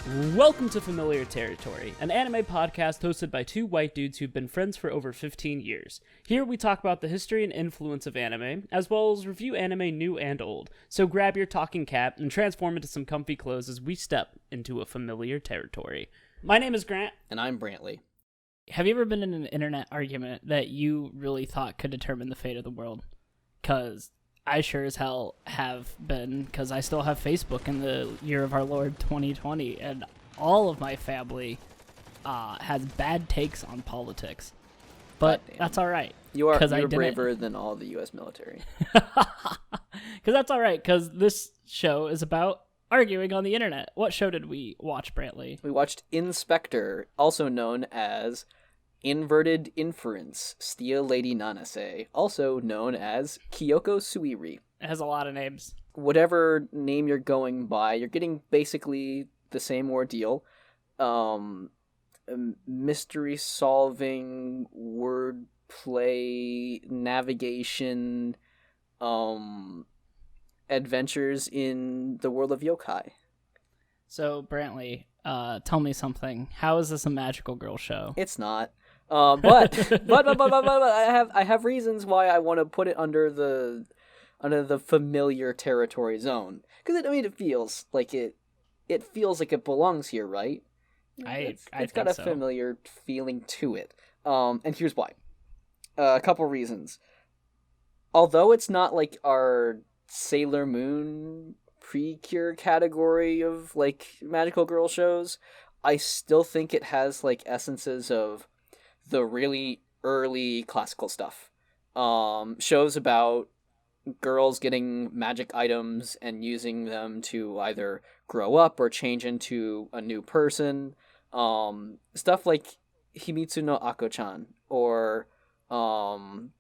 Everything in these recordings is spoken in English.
Welcome to Familiar Territory, an anime podcast hosted by two white dudes who've been friends for over 15 years. Here we talk about the history and influence of anime, as well as review anime new and old. So grab your talking cap and transform into some comfy clothes as we step into a familiar territory. My name is Grant. And I'm Brantley. Have you ever been in an internet argument that you really thought could determine the fate of the world? Because I sure as hell have been, because I still have Facebook in the year of our Lord 2020, and all of my family has bad takes on politics. But that's all right. You're braver than all the U.S. military. Because that's all right, because this show is about arguing on the internet. What show did we watch, Brantley? We watched Spectre, also known as Inverted Inference, Steel Lady Nanase, also known as Kyoko Suiri. It has a lot of names. Whatever name you're going by, you're getting basically the same ordeal. Mystery solving, wordplay, navigation, adventures in the world of yokai. So, Brantley, tell me something. How is this a magical girl show? It's not. But I have reasons why I want to put it under the familiar territory zone, because it feels like it feels like it belongs here, right? It's got a familiar feeling to it. And here's why. A couple reasons. Although it's not like our Sailor Moon pre-cure category of like magical girl shows, I still think it has like essences of the really early classical stuff. Shows about girls getting magic items and using them to either grow up or change into a new person. Stuff like Himitsu no Ako-chan or Marvelous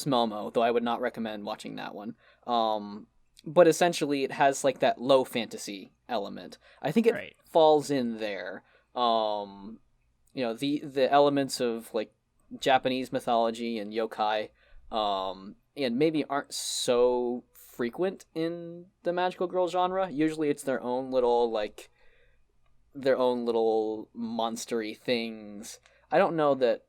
Melmo, though I would not recommend watching that one. But essentially it has like that low fantasy element. I think it falls in there. The elements of like Japanese mythology and yokai, and maybe aren't so frequent in the magical girl genre. Usually it's their own little monstery things. I don't know that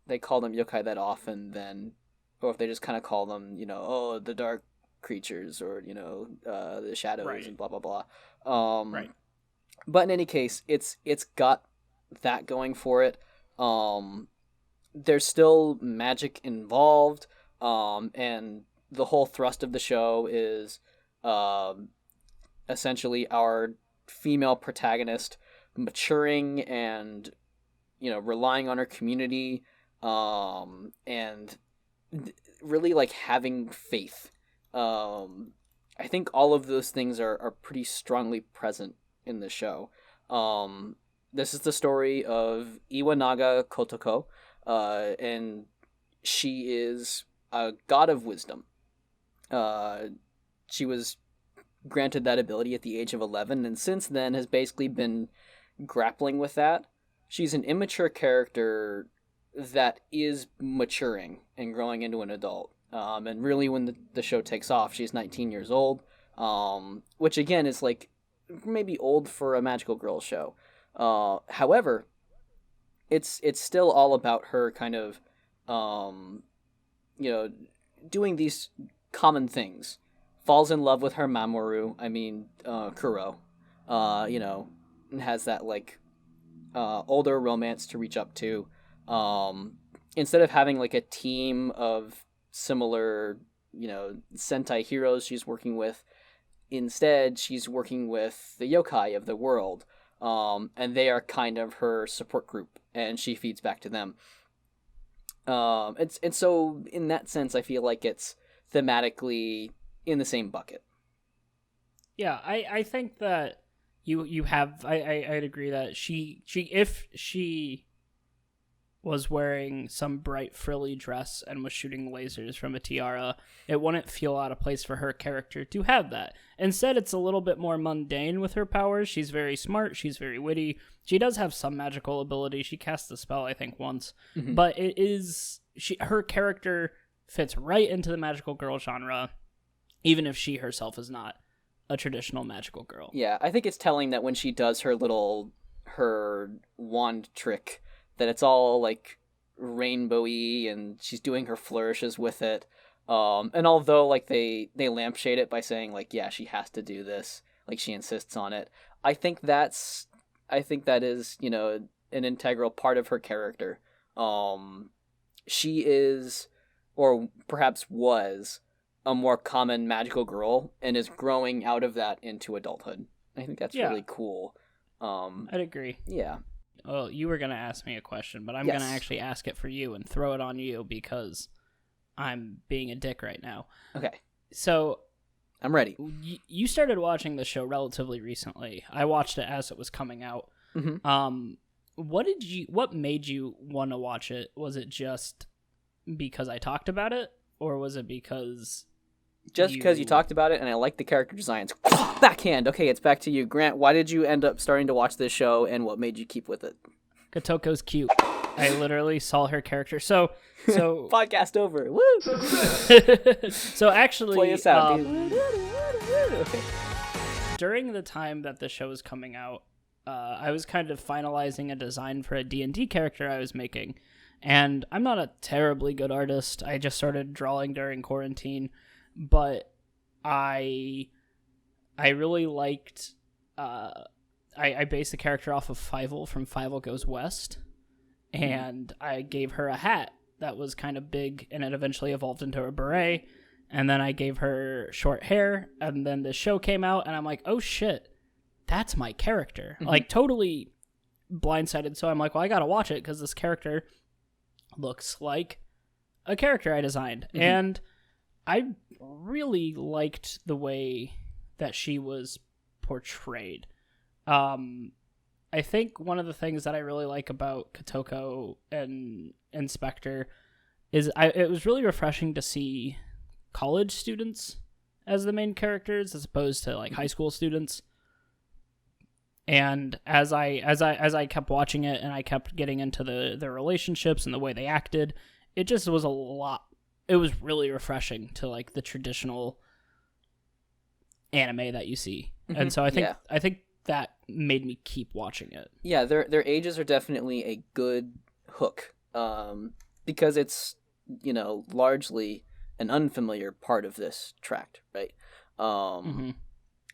they call them yokai that often then, or if they just kind of call them, the dark creatures or, the shadows and blah, blah, blah. But in any case, it's got that going for it. There's still magic involved, and the whole thrust of the show is essentially our female protagonist maturing and relying on her community, and really like having faith. I think all of those things are pretty strongly present in the show. This is the story of Iwanaga Kotoko, and she is a god of wisdom. She was granted that ability at the age of 11, and since then has basically been grappling with that. She's an immature character that is maturing and growing into an adult. And really when the show takes off, she's 19 years old, which again is like maybe old for a magical girl show. However, it's still all about her kind of, doing these common things. Falls in love with her Mamoru, Kuro, and has that like, older romance to reach up to. Instead of having like a team of similar, Sentai heroes she's working with, instead she's working with the yokai of the world. And they are kind of her support group, and she feeds back to them. And so in that sense, I feel like it's thematically in the same bucket. Yeah, I think that you have I'd agree that she if she was wearing some bright frilly dress and was shooting lasers from a tiara, it wouldn't feel out of place for her character to have that. Instead, it's a little bit more mundane with her powers. She's very smart, she's very witty. She does have some magical ability. She casts a spell, I think, once. Mm-hmm. But her character fits right into the magical girl genre, even if she herself is not a traditional magical girl. Yeah, I think it's telling that when she does her wand trick, that it's all like rainbowy and she's doing her flourishes with it. And although like they lampshade it by saying like, yeah, she has to do this, like she insists on it. I think that is, you know, an integral part of her character. She is, or perhaps was, a more common magical girl and is growing out of that into adulthood. I think that's really cool. I'd agree. Yeah. Well, you were going to ask me a question, but I'm Yes. going to actually ask it for you and throw it on you because I'm being a dick right now. Okay. So, I'm ready. You started watching the show relatively recently. I watched it as it was coming out. Mm-hmm. What made you want to watch it? Was it just because I talked about it, or was it because Just because you talked about it and I like the character designs. Backhand. Okay, it's back to you. Grant, why did you end up starting to watch this show and what made you keep with it? Kotoko's cute. I literally saw her character. So Podcast over. Woo! So actually, Play us out, dude. Okay. during the time that the show was coming out, I was kind of finalizing a design for a D&D character I was making. And I'm not a terribly good artist. I just started drawing during quarantine. But I really liked I based the character off of Fievel from Fievel Goes West, and I gave her a hat that was kind of big, and it eventually evolved into a beret, and then I gave her short hair, and then the show came out, and I'm like, oh shit, that's my character. Like, totally blindsided, so I'm like, well, I gotta watch it, because this character looks like a character I designed, and I really liked the way that she was portrayed. I think one of the things that I really like about Kotoko and Spectre is it was really refreshing to see college students as the main characters as opposed to like high school students. And as I kept watching it and I kept getting into the relationships and the way they acted, it just was a lot. It was really refreshing to like the traditional anime that you see. And so I think that made me keep watching it. Yeah, their ages are definitely a good hook, because it's, you know, largely an unfamiliar part of this tract, right?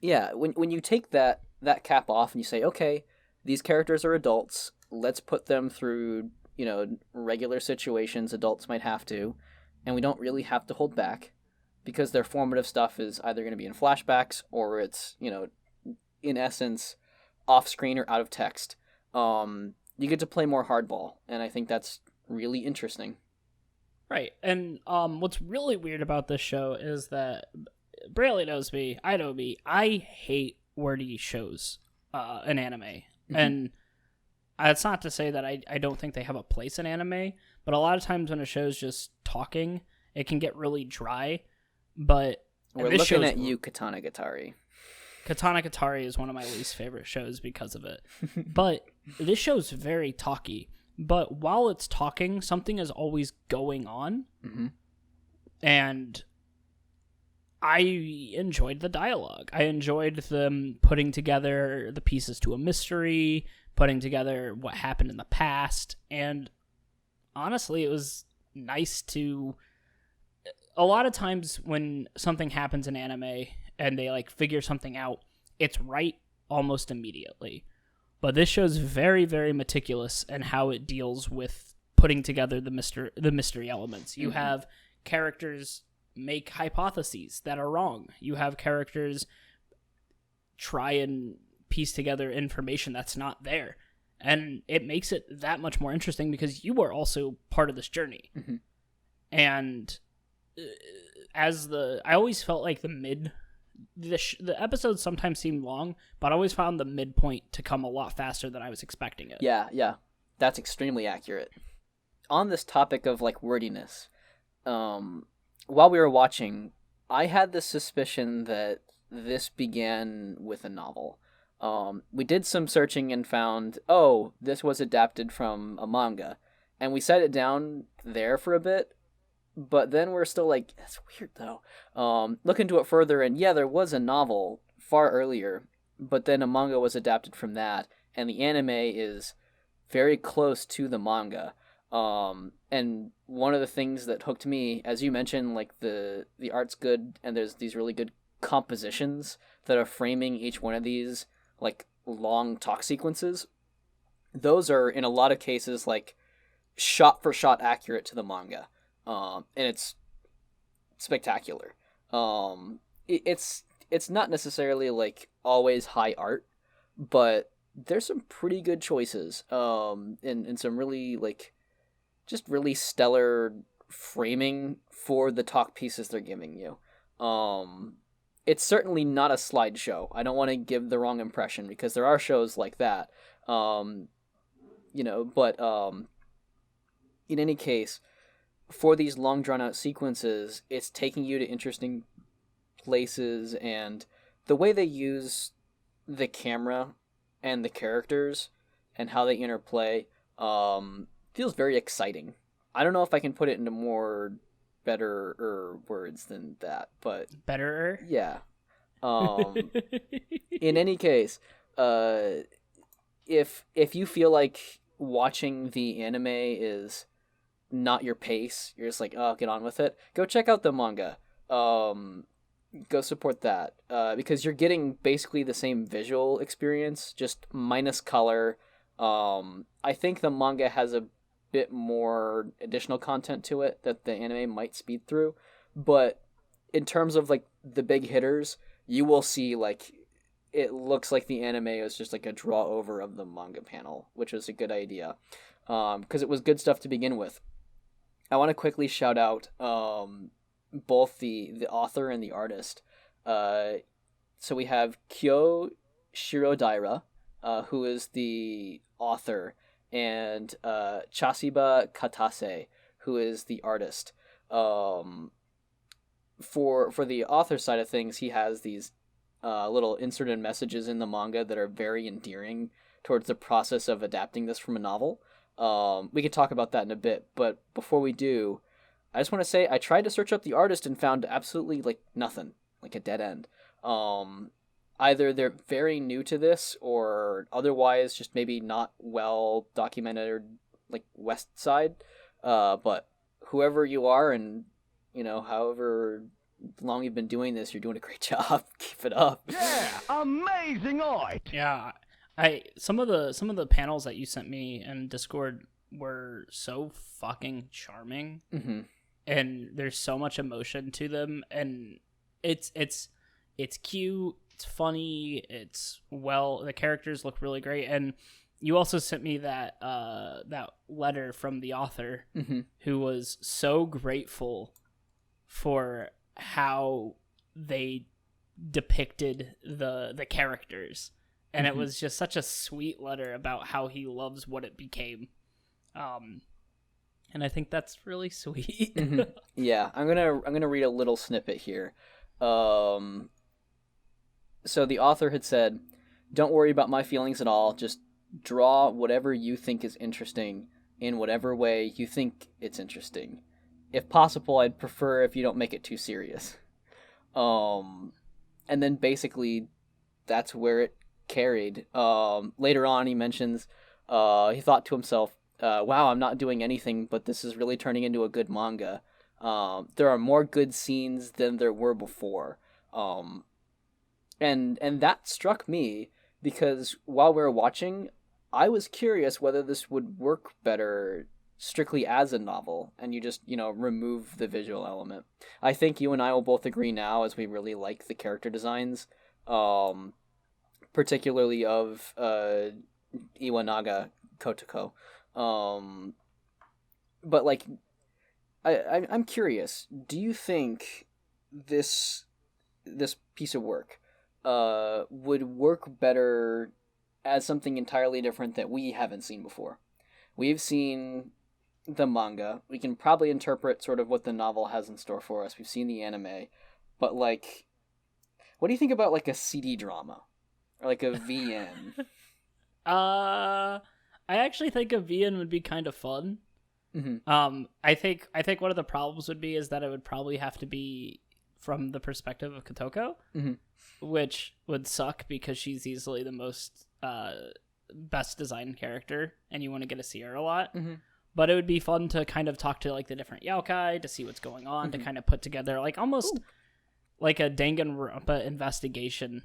Yeah, when you take that cap off and you say, okay, these characters are adults, let's put them through, you know, regular situations adults might have to, and we don't really have to hold back, because their formative stuff is either going to be in flashbacks or it's, you know, in essence, off screen or out of text. You get to play more hardball, and I think that's really interesting. Right, and what's really weird about this show is that Braley knows me, I know me, I hate wordy shows in anime. And it's not to say that I don't think they have a place in anime, but a lot of times when a show's just talking, it can get really dry. But we're looking at you, Katana Gatari. Katana Gatari is one of my least favorite shows because of it. But this show's very talky. But while it's talking, something is always going on. And I enjoyed the dialogue. I enjoyed them putting together the pieces to a mystery, putting together what happened in the past. And honestly, it was nice to... A lot of times when something happens in anime and they like figure something out, it's right almost immediately. But this show's very, very meticulous in how it deals with putting together the mystery elements. You have characters make hypotheses that are wrong. You have characters try and piece together information that's not there. And it makes it that much more interesting because you are also part of this journey. And I always felt like the episodes sometimes seemed long, but I always found the midpoint to come a lot faster than I was expecting it. Yeah, that's extremely accurate. On this topic of like wordiness, while we were watching, I had the suspicion that this began with a novel. We did some searching and found, this was adapted from a manga, and we set it down there for a bit. But then we're still like, that's weird though. Look into it further, and yeah, there was a novel far earlier, but then a manga was adapted from that, and the anime is very close to the manga. And one of the things that hooked me, as you mentioned, like the art's good, and there's these really good compositions that are framing each one of these like long talk sequences. Those are in a lot of cases like shot for shot accurate to the manga, and it's spectacular. It's not necessarily like always high art, but there's some pretty good choices, and some really like just really stellar framing for the talk pieces they're giving you. It's certainly not a slideshow. I don't want to give the wrong impression, because there are shows like that. But in any case, for these long drawn out sequences, it's taking you to interesting places, and the way they use the camera and the characters and how they interplay feels very exciting. I don't know if I can put it into more better words than that, but better. Yeah. In any case, if you feel like watching the anime is not your pace, you're just like, oh, get on with it, go check out the manga. Go support that, because you're getting basically the same visual experience, just minus color. I think the manga has a bit more additional content to it that the anime might speed through, but in terms of like the big hitters, you will see like it looks like the anime is just like a draw over of the manga panel, which was a good idea, because it was good stuff to begin with. I want to quickly shout out both the author and the artist. So we have Kyo Shirodaira, who is the author, and Chasiba Katase, who is the artist. For the author side of things, he has these little inserted messages in the manga that are very endearing towards the process of adapting this from a novel. We could talk about that in a bit, but before we do, I just want to say I tried to search up the artist and found absolutely like nothing, like a dead end. Either they're very new to this, or otherwise just maybe not well documented, or like West Side. But whoever you are, and however long you've been doing this, you're doing a great job. Keep it up. Yeah, amazing art. Yeah, some of the panels that you sent me in Discord were so fucking charming, and there's so much emotion to them, and it's cute, it's funny, the characters look really great, and you also sent me that letter from the author, who was so grateful for how they depicted the characters, and it was just such a sweet letter about how he loves what it became, and I think that's really sweet. Yeah, I'm gonna read a little snippet here. So the author had said, "Don't worry about my feelings at all. Just draw whatever you think is interesting in whatever way you think it's interesting. If possible, I'd prefer if you don't make it too serious." And then basically that's where it carried. Later on he mentions he thought to himself, wow, I'm not doing anything, but this is really turning into a good manga. There are more good scenes than there were before. And that struck me, because while we were watching, I was curious whether this would work better strictly as a novel, and you just, remove the visual element. I think you and I will both agree now, as we really like the character designs, particularly of Iwanaga Kotoko. But like, I'm curious, do you think this piece of work would work better as something entirely different that we haven't seen before? We've seen the manga. We can probably interpret sort of what the novel has in store for us. We've seen the anime. But like, what do you think about like a CD drama? Or like a VN? I actually think a VN would be kind of fun. I think one of the problems would be is that it would probably have to be from the perspective of Kotoko, Mm-hmm. which would suck because she's easily the most best designed character, and you want to get to see her a lot. Mm-hmm. But it would be fun to kind of talk to like the different yokai to see what's going on, to kind of put together like almost like a Danganronpa investigation.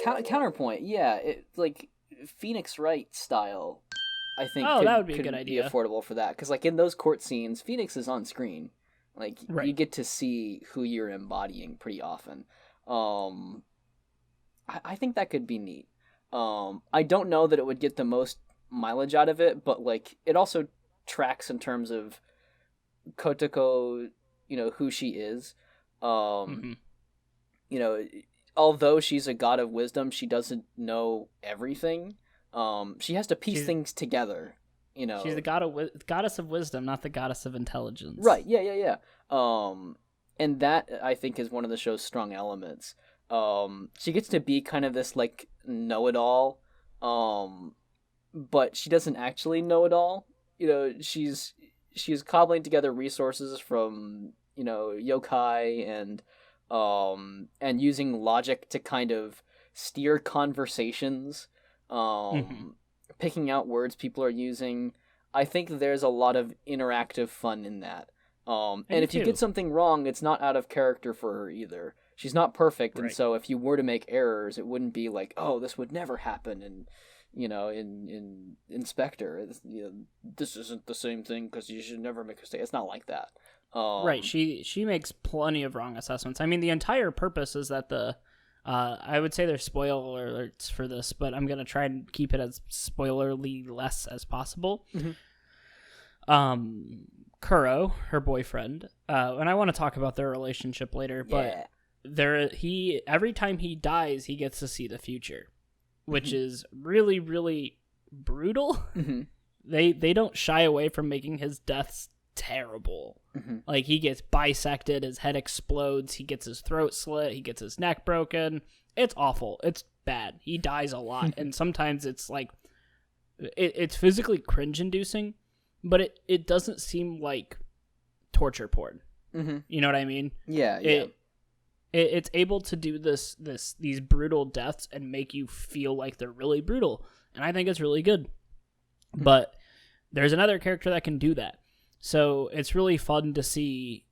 Counterpoint, yeah, it, like Phoenix Wright style. I think that would be a could good idea. Be affordable for that, because like in those court scenes, Phoenix is on screen. Like you get to see who you're embodying pretty often. I think that could be neat. I don't know that it would get the most mileage out of it, but like it also tracks in terms of Kotoko, who she is. Although she's a god of wisdom, she doesn't know everything. She has to piece things together. She's the goddess of wisdom, not the goddess of intelligence. Right? Yeah. And that I think is one of the show's strong elements. She gets to be kind of this like know-it-all, but she doesn't actually know it all. She's cobbling together resources from yokai and using logic to kind of steer conversations, picking out words people are using. I think there's a lot of interactive fun in that. And if you get something wrong, it's not out of character for her either. She's not perfect, and so if you were to make errors, it wouldn't be like, oh, this would never happen in Spectre. This isn't the same thing because you should never make a mistake. It's not like that. Right. She makes plenty of wrong assessments. I mean, the entire purpose is that I would say there's spoiler alerts for this, but I'm gonna try and keep it as spoilerly less as possible. Mm-hmm. Kuro, her boyfriend, and I want to talk about their relationship later, but every time he dies, he gets to see the future, which is really, really brutal. Mm-hmm. They don't shy away from making his deaths terrible. Mm-hmm. Like, he gets bisected, his head explodes, he gets his throat slit, he gets his neck broken. It's awful. It's bad. He dies a lot, and sometimes it's like it's physically cringe-inducing, but it doesn't seem like torture porn. Mm-hmm. You know what I mean? Yeah. It's able to do these brutal deaths and make you feel like they're really brutal, and I think it's really good. Mm-hmm. But there's another character that can do that, so it's really fun to see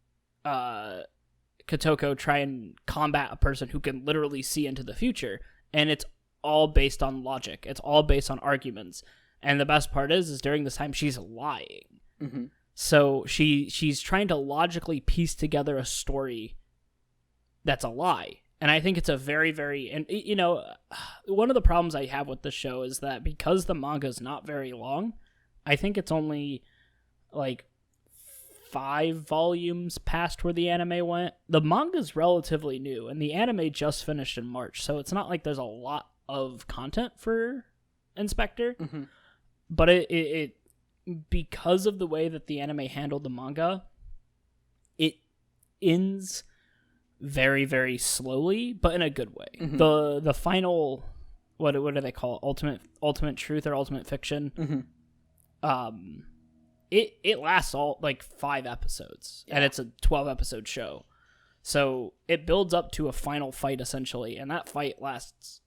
Kotoko try and combat a person who can literally see into the future, and it's all based on logic. It's all based on arguments. And the best part is during this time she's lying. Mm-hmm. So she's trying to logically piece together a story that's a lie. And I think it's a very, very... And, one of the problems I have with the show is that because the manga is not very long, I think it's only, 5 volumes past where the anime went. The manga's relatively new, and the anime just finished in March, so it's not like there's a lot of content for Inspector. Mm-hmm. But it because of the way that the anime handled the manga, it ends very, very slowly, but in a good way. Mm-hmm. The final, what do they call it? Ultimate truth or ultimate fiction? Mm-hmm. It lasts all 5 episodes, and it's a 12-episode show. So it builds up to a final fight essentially, and that fight lasts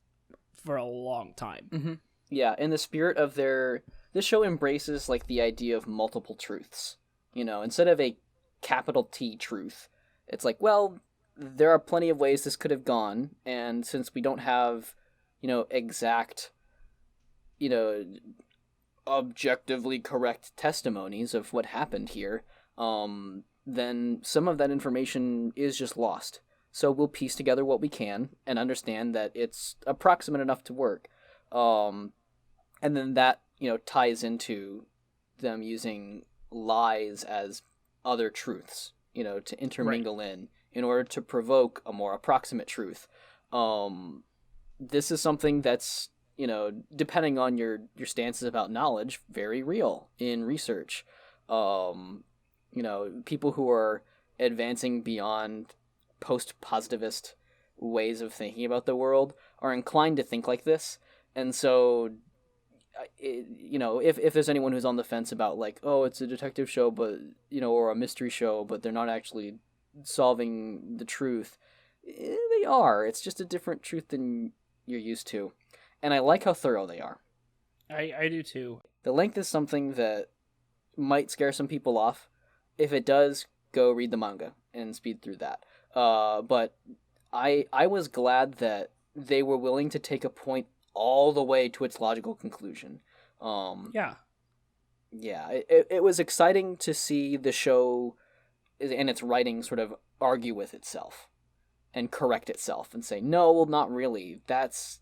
for a long time. Mm-hmm. Yeah, in the spirit of this show embraces the idea of multiple truths. Instead of a capital T truth, it's like, well, there are plenty of ways this could have gone, and since we don't have, exact, objectively correct testimonies of what happened here, then some of that information is just lost. So we'll piece together what we can and understand that it's approximate enough to work. And then that, ties into them using lies as other truths, to intermingle in order to provoke a more approximate truth. This is something that's, depending on your stances about knowledge, very real in research. People who are advancing beyond post-positivist ways of thinking about the world are inclined to think like this. And so, if there's anyone who's on the fence about oh, it's a detective show, but, or a mystery show, but they're not actually solving the truth. They are. It's just a different truth than you're used to. And I like how thorough they are. I do too. The length is something that might scare some people off. If it does, go read the manga and speed through that. But I was glad that they were willing to take a point all the way to its logical conclusion. Yeah. Yeah, it was exciting to see the show and its writing sort of argue with itself and correct itself and say, no, well, not really. That's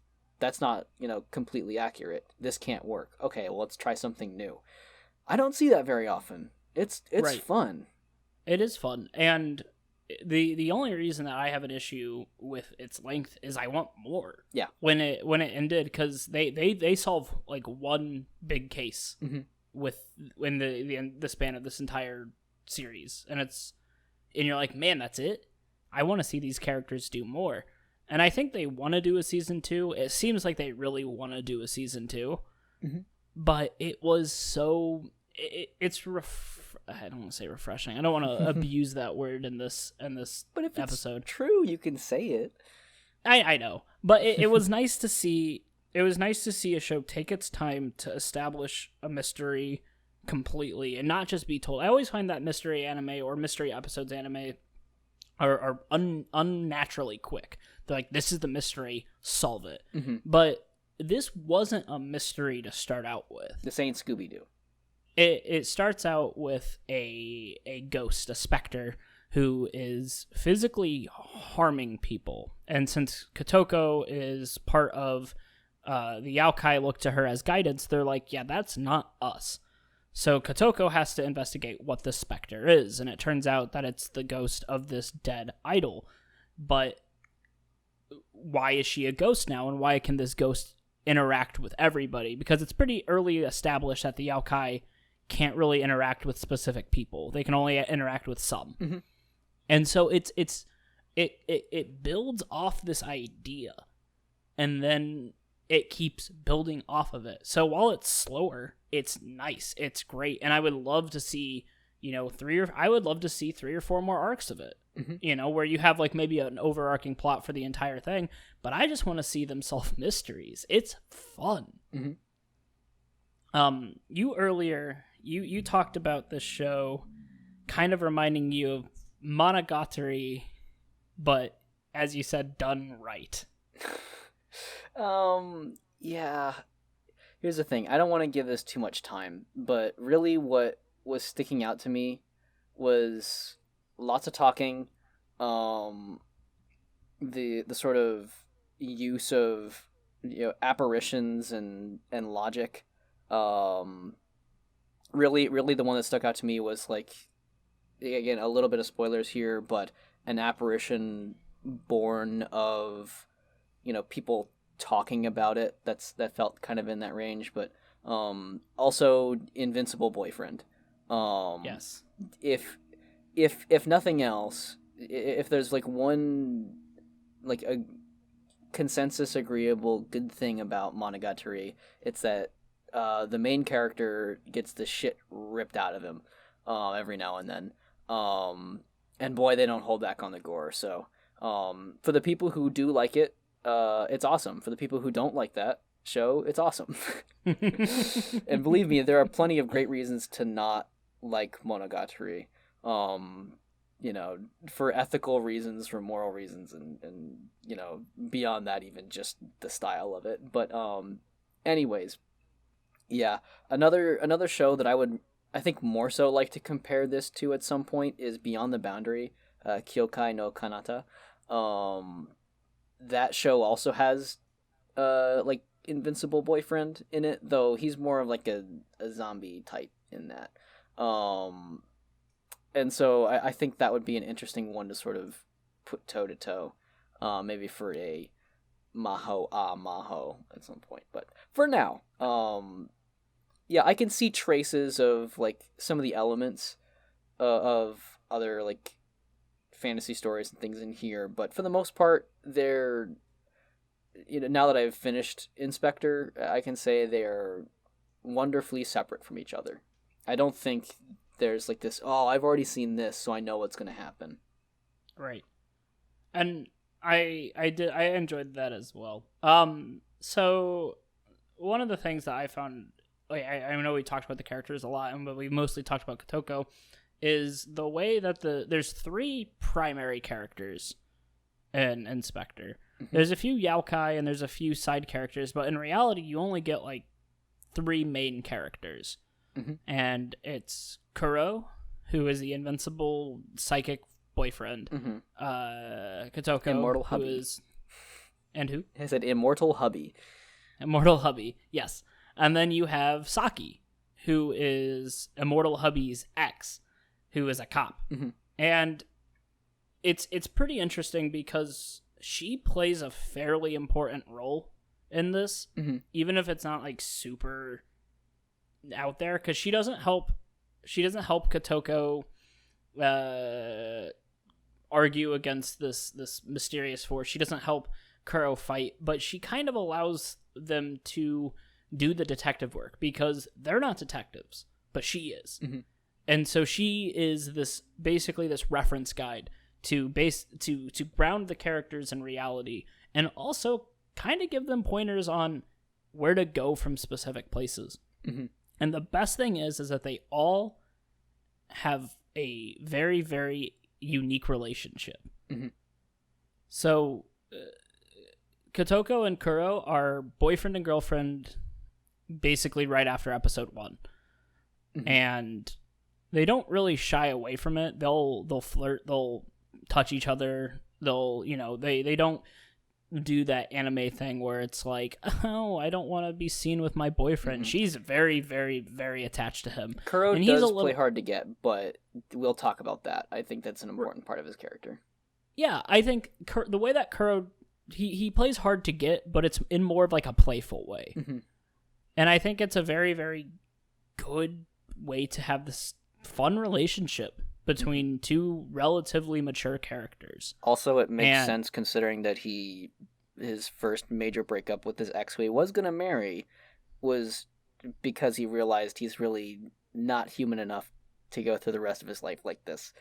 not, completely accurate. This can't work. Okay, well, let's try something new. I don't see that very often. It's Right. fun. It is fun, and the only reason that I have an issue with its length is I want more. Yeah. When it ended, because they solve like one big case Mhm. in the span of this entire series, and you're like, man, that's it. I want to see these characters do more, and I think they want to do a season 2. It seems like they really want to do a season 2, Mhm. but it was so. I don't want to say refreshing. I don't want to abuse that word in this But if episode. it's true, you can say it. I know, but it was nice to see. It was nice to see a show take its time to establish a mystery completely and not just be told. I always find that mystery anime or mystery episodes anime are unnaturally quick. They're like, this is the mystery, solve it. Mhm. But this wasn't a mystery to start out with. This ain't Scooby-Doo. It starts out with a ghost, a specter, who is physically harming people. And since Kotoko is part of the Yaokai look to her as guidance, they're like, yeah, that's not us. So Kotoko has to investigate what the specter is, and it turns out that it's the ghost of this dead idol. But why is she a ghost now, and why can this ghost interact with everybody? Because it's pretty early established that the Yaokai can't really interact with specific people. They can only interact with some. Mhm. And so it builds off this idea, and then it keeps building off of it. So while it's slower, it's nice, it's great, and I would love to see, 3 or 4 more arcs of it. Mhm. Where you have like maybe an overarching plot for the entire thing, but I just want to see them solve mysteries. It's fun. Mhm. You earlier you talked about this show kind of reminding you of Monogatari, but as you said, done right. Yeah. Here's the thing. I don't want to give this too much time, but really what was sticking out to me was lots of talking, the sort of use of apparitions and logic. Really the one that stuck out to me was, like, again, a little bit of spoilers here, but an apparition born of people talking about it. That felt kind of in that range, but also Invincible Boyfriend. Yes. If nothing else, if there's like one, like, a consensus agreeable good thing about Monogatari, it's that the main character gets the shit ripped out of him every now and then, and boy, they don't hold back on the gore. So for the people who do like it, it's awesome. For the people who don't like that show, it's awesome. And believe me, there are plenty of great reasons to not like Monogatari. For ethical reasons, for moral reasons, and beyond that, even just the style of it. But anyways, yeah, another show that I think more so like to compare this to at some point is Beyond the Boundary, Kyokai no Kanata. That show also has like Invincible Boyfriend in it, though he's more of like a zombie type in that. And so I think that would be an interesting one to sort of put toe to toe, maybe for a Maho at some point. But for now, yeah, I can see traces of like some of the elements of other like fantasy stories and things in here, but for the most part, they're, now that I've finished Inspector, I can say they're wonderfully separate from each other. I don't think there's like this, oh, I've already seen this, so I know what's going to happen. Right. And I enjoyed that as well. So one of the things that I found, like, I know we talked about the characters a lot, but we mostly talked about Kotoko, is the way that there's 3 primary characters in Spectre. There's a few Yaokai and there's a few side characters, but in reality you only get like 3 main characters. And it's Kuro, who is the invincible psychic boyfriend. Kotoko, Immortal hubby. who is... And who? I said immortal hubby. Immortal hubby, yes. And then you have Saki, who is Immortal hubby's ex, who is a cop. And it's pretty interesting because she plays a fairly important role in this, even if it's not like super out there, because she doesn't help Kotoko argue against this mysterious force. She doesn't help Kuro fight, but she kind of allows them to do the detective work because they're not detectives, but she is. And so she is basically this reference guide to ground the characters in reality, and also kind of give them pointers on where to go from specific places. And the best thing is that they all have a very, very unique relationship. So Kotoko and Kuro are boyfriend and girlfriend basically right after episode 1. And they don't really shy away from it. They'll flirt, they'll touch each other, they don't do that anime thing where it's like, oh, I don't want to be seen with my boyfriend. She's very, very, very attached to him. Kuro does play hard to get, but we'll talk about that. I think that's an important part of his character. Yeah, I think the way that Kuro, he plays hard to get, but it's in more of like a playful way. And I think it's a very, very good way to have this fun relationship between 2 relatively mature characters. Also, it makes sense considering that his first major breakup with his ex, who he was going to marry, was because he realized he's really not human enough to go through the rest of his life like this.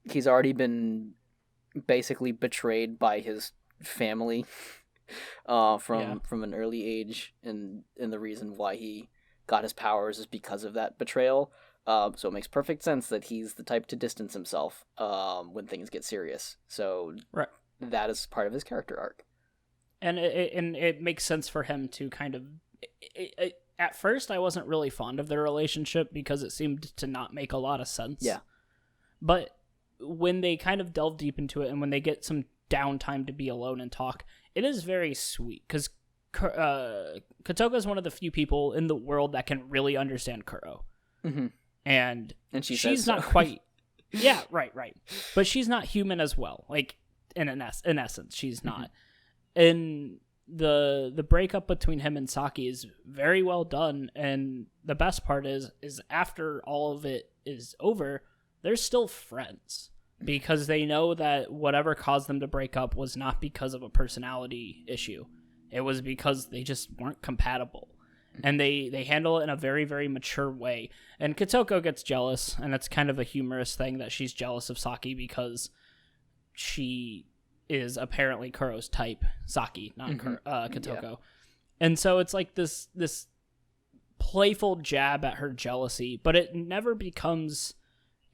He's already been basically betrayed by his family from an early age, and the reason why he got his powers is because of that betrayal. So it makes perfect sense that he's the type to distance himself when things get serious. So that is part of his character arc. And it makes sense for him to kind of... at first, I wasn't really fond of their relationship because it seemed to not make a lot of sense. Yeah. But when they kind of delve deep into it and when they get some downtime to be alone and talk, it is very sweet because Kotoko is one of the few people in the world that can really understand Kuro. And she's not quite... Yeah, right. But she's not human as well. Like, in essence, she's not. And the breakup between him and Saki is very well done, and the best part is after all of it is over, they're still friends. Because they know that whatever caused them to break up was not because of a personality issue. It was because they just weren't compatible. And they handle it in a very, very mature way. And Kotoko gets jealous, and it's kind of a humorous thing that she's jealous of Saki because she is apparently Kuro's type. Saki, not Kotoko. Yeah. And so it's like this playful jab at her jealousy, but it never becomes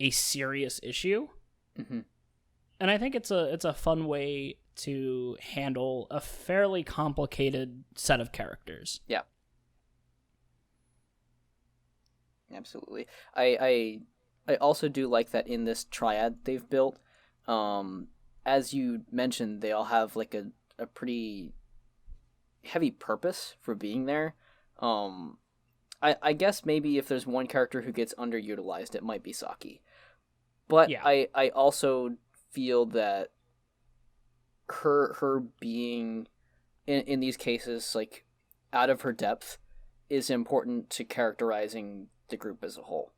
a serious issue. And I think it's a fun way to handle a fairly complicated set of characters. Yeah. Absolutely. I also do like that in this triad they've built. As you mentioned, they all have like a pretty heavy purpose for being there. I guess maybe if there's one character who gets underutilized, it might be Saki. But yeah. I also feel that her being in these cases like out of her depth is important to characterizing the group as a whole.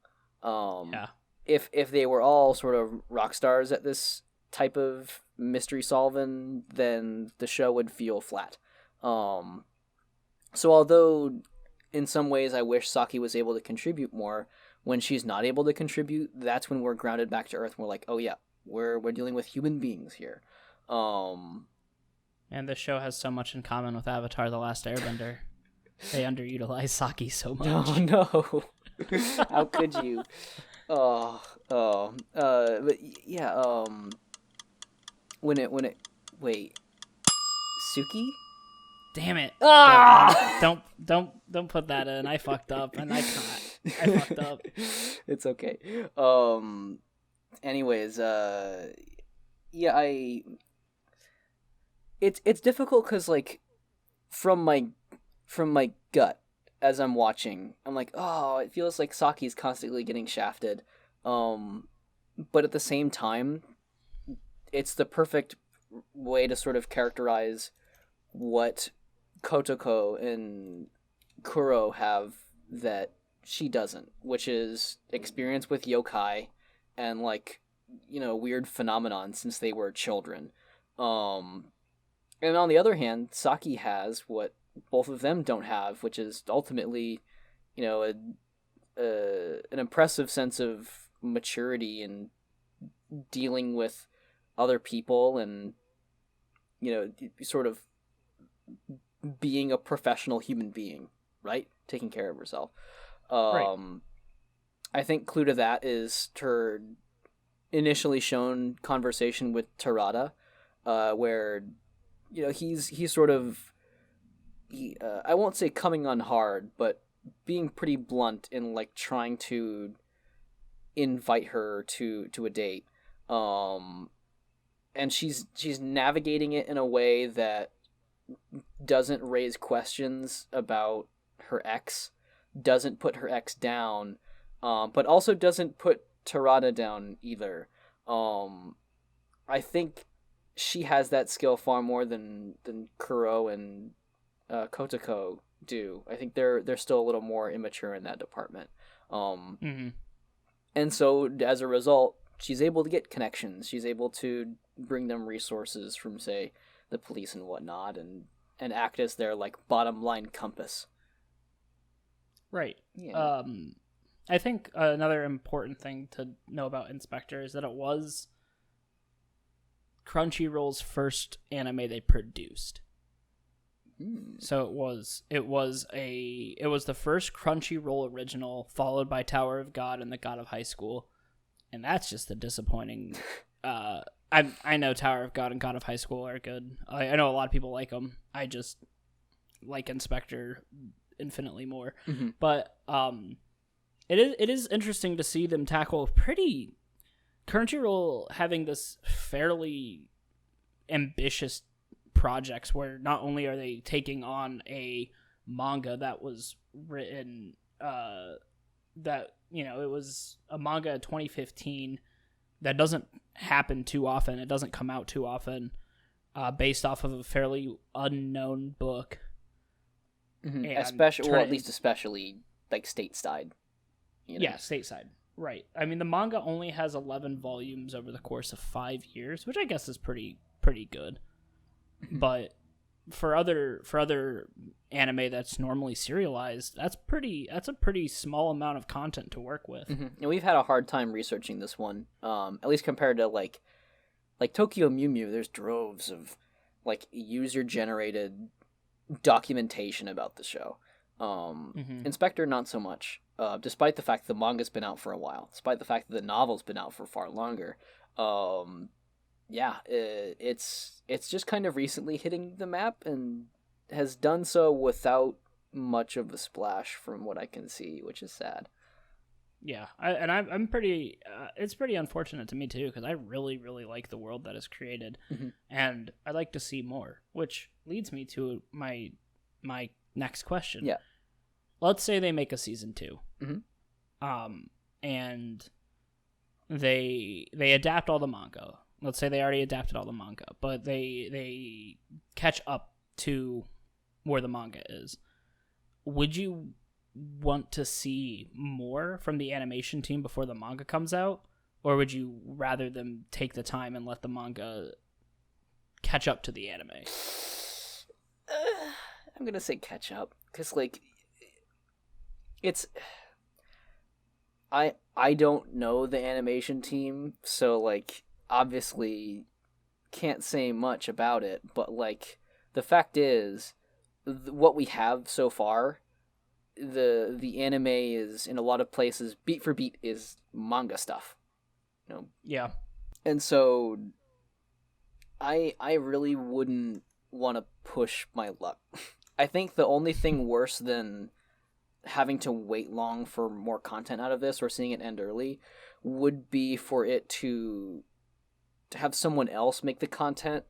If they were all sort of rock stars at this type of mystery solving, then the show would feel flat. So although in some ways I wish Saki was able to contribute more, when she's not able to contribute, that's when we're grounded back to earth and we're like, oh yeah, we're dealing with human beings here. And this show has so much in common with Avatar: The Last Airbender. They underutilize Saki so much. Oh no. How could you? But yeah, when it wait, Suki? Damn it! Ah! Don't put that in. I fucked up, and I fucked up. It's okay. Anyways, yeah, it's difficult because like from my gut as I'm watching, I'm like, oh, it feels like Saki's constantly getting shafted. But at the same time, it's the perfect way to sort of characterize what Kotoko and Kuro have that she doesn't, which is experience with yokai and like, you know, weird phenomenon since they were children. And on the other hand, Saki has what both of them don't have, which is ultimately, you know, an impressive sense of maturity and dealing with other people and, you know, sort of being a professional human being, right? Taking care of herself. Right. I think clue to that is her initially shown conversation with Terada, where, you know, he's sort of, I won't say coming on hard, but being pretty blunt in like trying to invite her to a date. And she's navigating it in a way that doesn't raise questions about her ex, doesn't put her ex down, but also doesn't put Terada down either. I think she has that skill far more than Kuro and Kotoko do. I think they're still a little more immature in that department. And so as a result, she's able to get connections. She's able to bring them resources from, say, the police and whatnot, and act as their like bottom line compass. Right. Yeah. I think another important thing to know about Inspector is that it was Crunchyroll's first anime they produced. So it was the first Crunchyroll original, followed by Tower of God and the God of High School, and that's just a disappointing. I know Tower of God and God of High School are good. I know a lot of people like them. I just like Inspector infinitely more. Mm-hmm. But it is interesting to see them tackle pretty Crunchyroll having this fairly ambitious projects where not only are they taking on a manga that was written that, you know, it was a manga in 2015 that doesn't happen too often, it doesn't come out too often, based off of a fairly unknown book. Mm-hmm. Especially like stateside, you know? Yeah, stateside, right. I mean, the manga only has 11 volumes over the course of 5 years, which I guess is pretty good. But for other anime that's normally serialized, that's a pretty small amount of content to work with. Mm-hmm. And we've had a hard time researching this one, at least compared to like Tokyo Mew Mew. There's droves of like user generated documentation about the show. Inspector, not so much. Despite the fact that the manga's been out for a while, despite the fact that the novel's been out for far longer. Yeah, it's just kind of recently hitting the map and has done so without much of a splash from what I can see, which is sad. Yeah, I'm pretty. It's pretty unfortunate to me too, because I really like the world that is created, and I'd like to see more. Which leads me to my next question. Yeah, let's say they make a season 2, and they adapt all the manga. Let's say they already adapted all the manga, but they catch up to where the manga is. Would you want to see more from the animation team before the manga comes out? Or would you rather them take the time and let the manga catch up to the anime? I'm going to say catch up, because, like, it's... I don't know the animation team, so, like, obviously can't say much about it, but like the fact is, what we have so far, the anime is in a lot of places beat for beat is manga stuff, you know. Yeah. And so I really wouldn't want to push my luck. I think the only thing worse than having to wait long for more content out of this or seeing it end early would be for it to have someone else make the content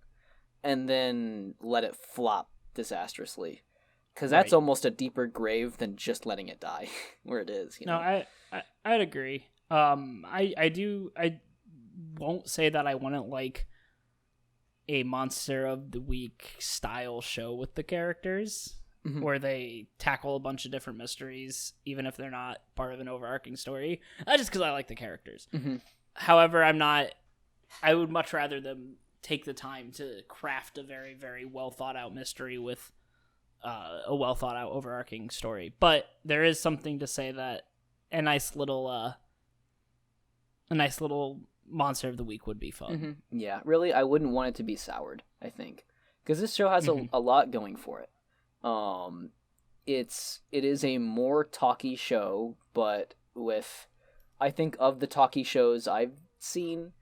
and then let it flop disastrously, because that's Right. almost a deeper grave than just letting it die where it is, you know? I'd agree. I won't say that I wouldn't like a Monster of the Week style show with the characters, Mhm. where they tackle a bunch of different mysteries, even if they're not part of an overarching story. Just because I like the characters. Mhm. However, I would much rather them take the time to craft a very, very well thought out mystery with a well thought out overarching story. But there is something to say that a nice little Monster of the Week would be fun. Mhm. Yeah, really, I wouldn't want it to be soured, I think, because this show has Mhm. a lot going for it. It is a more talky show, but with, I think, of the talky shows I've seen,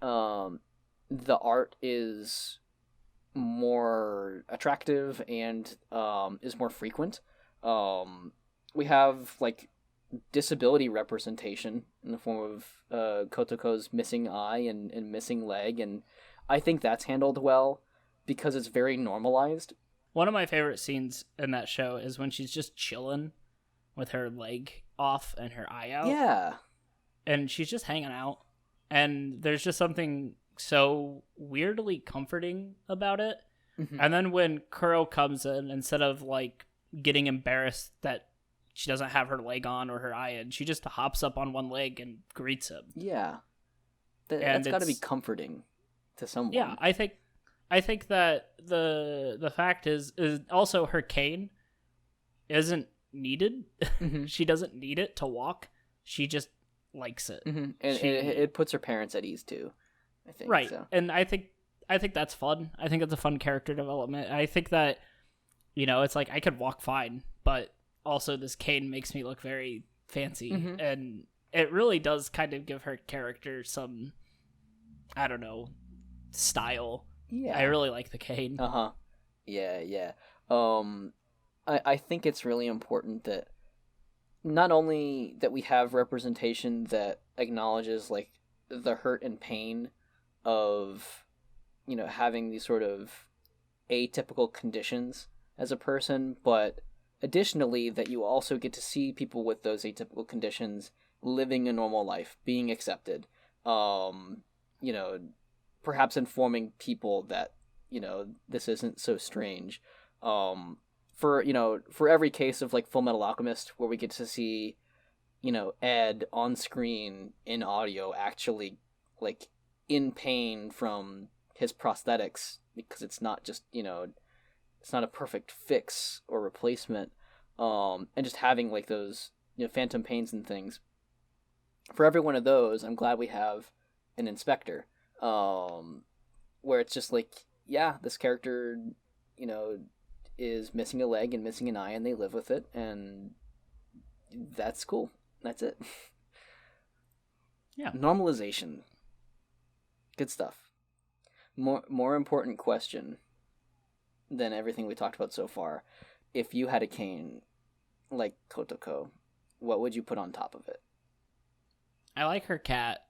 the art is more attractive and is more frequent. We have like disability representation in the form of Kotoko's missing eye and missing leg, and I think that's handled well because it's very normalized. One of my favorite scenes in that show is when she's just chilling with her leg off and her eye out. Yeah. And she's just hanging out. And there's just something so weirdly comforting about it. Mhm. And then when Kuro comes in, instead of like getting embarrassed that she doesn't have her leg on or her eye in, she just hops up on one leg and greets him. Yeah. And That's got to be it's- comforting to someone. Yeah, I think that the fact is also her cane isn't needed. Mhm. She doesn't need it to walk. She just likes it. Mm-hmm. And She- it puts her parents at ease too, I think. Right. So. And I think that's fun. I think it's a fun character development. I think that, it's like I could walk fine, but also this cane makes me look very fancy. Mhm. And it really does kind of give her character some, I don't know, style. Yeah. I really like the cane. Uh-huh. Yeah, yeah. I think it's really important that not only that we have representation that acknowledges like the hurt and pain of, having these sort of atypical conditions as a person, but additionally that you also get to see people with those atypical conditions living a normal life, being accepted. Perhaps informing people that, this isn't so strange. For every case of like Full Metal Alchemist where we get to see, Ed on screen in audio actually like in pain from his prosthetics, because it's not just, it's not a perfect fix or replacement. And just having like those, phantom pains and things. For every one of those, I'm glad we have an Inspector. Where it's just like, yeah, this character, is missing a leg and missing an eye, and they live with it, and that's cool. That's it. Yeah. Normalization. Good stuff. More important question than everything we talked about so far. If you had a cane like Kotoko, what would you put on top of it? I like her cat.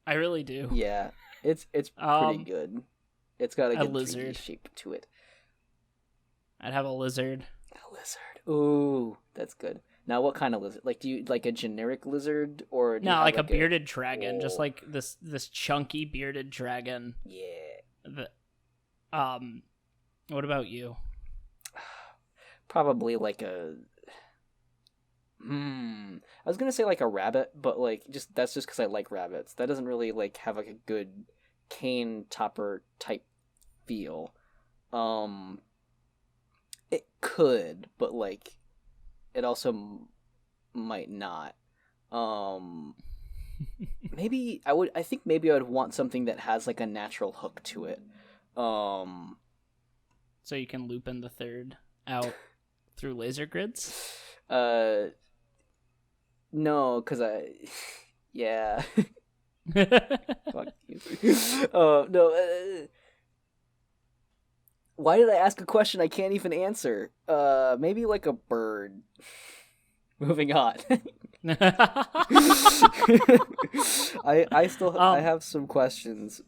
I really do. Yeah, it's pretty good. It's got a good 3D lizard. shape to it. I'd have a lizard. A lizard. Ooh, that's good. Now, what kind of lizard? Like, do you like a generic lizard, or do you No, have like a bearded dragon, just Oh. like this chunky bearded dragon. Yeah, What about you? probably like a. I was gonna say like a rabbit, but like that's just because I like rabbits. That doesn't really like have like a good cane topper type feel. It could, but like, it also might not. maybe I think maybe I would want something that has like a natural hook to it. So you can loop in the third out through laser grids? No, because yeah. Fuck you. No. Why did I ask a question I can't even answer? Maybe like a bird. Moving on. I still I have some questions.